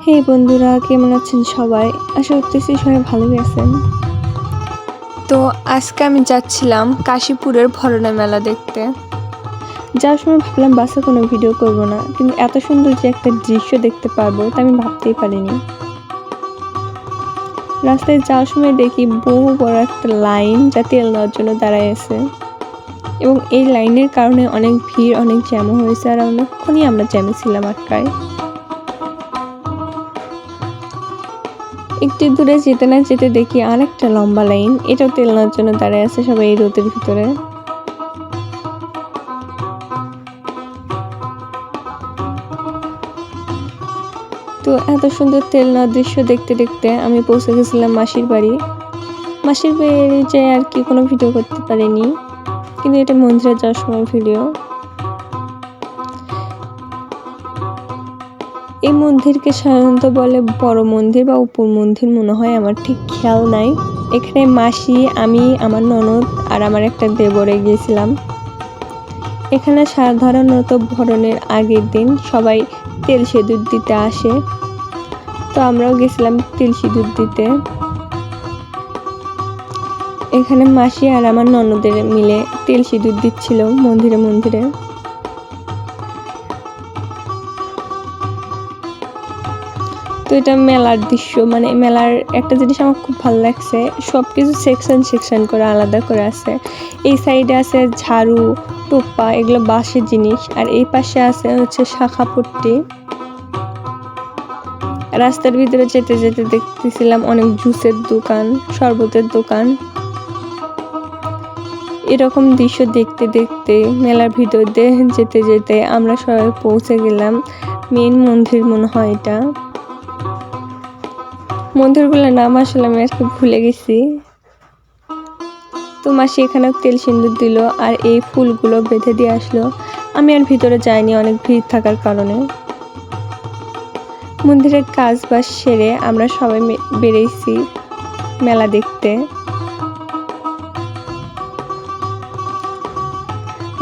হে বন্ধুরা, কেমন আছেন সবাই? আশা করতেছি সবাই ভালোই আছেন। তো আজকে আমি যাচ্ছিলাম কাশীপুরের ভরণা মেলা দেখতে। যাওয়ার সময় ভাবলাম বাসে কোনো ভিডিও করব না, কিন্তু এত সুন্দর যে একটা দৃশ্য দেখতে পারবো তা আমি ভাবতেই পারিনি। রাস্তায় যাওয়ার সময় দেখি বহু বড় একটা লাইন যা তেল নেওয়ার জন্য দাঁড়ায় আছে, এবং এই লাইনের কারণে অনেক ভিড়, অনেক জ্যামও হয়েছে, আর অনেকক্ষণই আমরা জ্যামে ছিলাম আটকায়। একটু দূরে যেতে না যেতে দেখি আরেকটা লম্বা লাইন, এটাও তেল নেওয়ার জন্য দাঁড়ায় আছে সবাই এই রোদের ভিতরে। তো এত সুন্দর তেল নেওয়ার দৃশ্য দেখতে দেখতে আমি পৌঁছে গেছিলাম মাসির বাড়ি। মাসির বাড়ি যেয়ে আর কি কোনো ভিডিও করতে পারিনি, কিন্তু এটা মন্দিরে যাওয়ার সময় ভিডিও। এই মন্দিরকে সাধারণত বলে বড় মন্দির বা উপর মন্দির মনে হয়, আমার ঠিক খেয়াল নাই। এখানে মাসি, আমি, আমার ননদ আর আমার একটা দেবরে গিয়েছিলাম। এখানে সাধারণত ভরণের আগের দিন সবাই তেল সিঁদুর দিতে আসে, তো আমরাও গেছিলাম তেল সিঁদুর দিতে। এখানে মাসি আর আমার ননদের মিলে তেল সিঁদুর দিচ্ছিল মন্দিরে মন্দিরে। তো এটা মেলার দৃশ্য, মানে মেলার একটা জিনিস আমার খুব ভালো লাগছে, সব কিছু সেকশন সেকশন করে আলাদা করে আছে। এই সাইডে আছে ঝাড়ু, টোপা, এগুলো বাঁশের জিনিস, আর এই পাশে আছে হচ্ছে শাখাপট্টি। রাস্তার ভিতরে যেতে যেতে দেখতেছিলাম অনেক জুসের দোকান, শরবতের দোকান। এরকম দৃশ্য দেখতে দেখতে মেলার ভিতর দিয়ে যেতে যেতে আমরা সবাই পৌঁছে গেলাম মেন মন্দির, মনে হয় এটা। মন্দিরগুলোর নাম আসলে আমি আজকে ভুলে গেছি। তো মাসি এখানে তেল সিঁদুর দিল আর এই ফুলগুলো বেঁধে দিয়ে আসলো। আমি আর ভিতরে যাইনি অনেক ভিড় থাকার কারণে। মন্দিরের কাজ বাজ সেরে আমরা সবাই বেরিয়েছি মেলা দেখতে।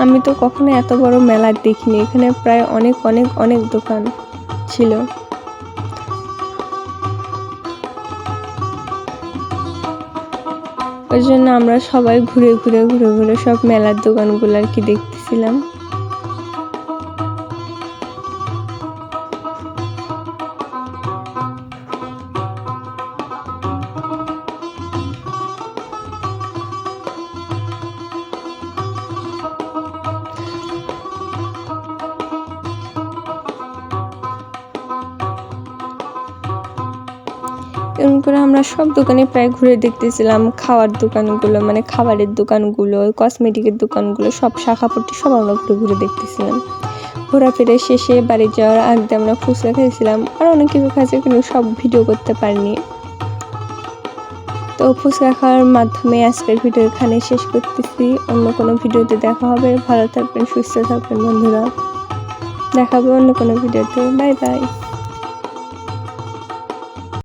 আমি তো কখনো এত বড় মেলা দেখিনি, এখানে প্রায় অনেক অনেক অনেক দোকান ছিল। ওই জন্য আমরা সবাই ঘুরে ঘুরে ঘুরে ঘুরে সব মেলার দোকানগুলো আর কি দেখতেছিলাম। এরকম করে আমরা সব দোকানে প্রায় ঘুরে দেখতেছিলাম। খাওয়ার দোকানগুলো, মানে খাবারের দোকানগুলো, কসমেটিকের দোকানগুলো, সব শাখাপট্টি সব আমরা ঘুরে ঘুরে দেখতেছিলাম। ঘোরাফেরা শেষে বাড়ি যাওয়ার আগে আমরা ফুচকা খাইছিলাম, আর অনেক কিছু খাইছি, কিন্তু সব ভিডিও করতে পারিনি। তো ফুচকা খাওয়ার মাধ্যমে আজকের ভিডিও এখানে শেষ করতেছি। অন্য কোনো ভিডিওতে দেখা হবে। ভালো থাকবেন, সুস্থ থাকবেন বন্ধুরা। দেখা হবে অন্য কোনো ভিডিওতে। Bye bye.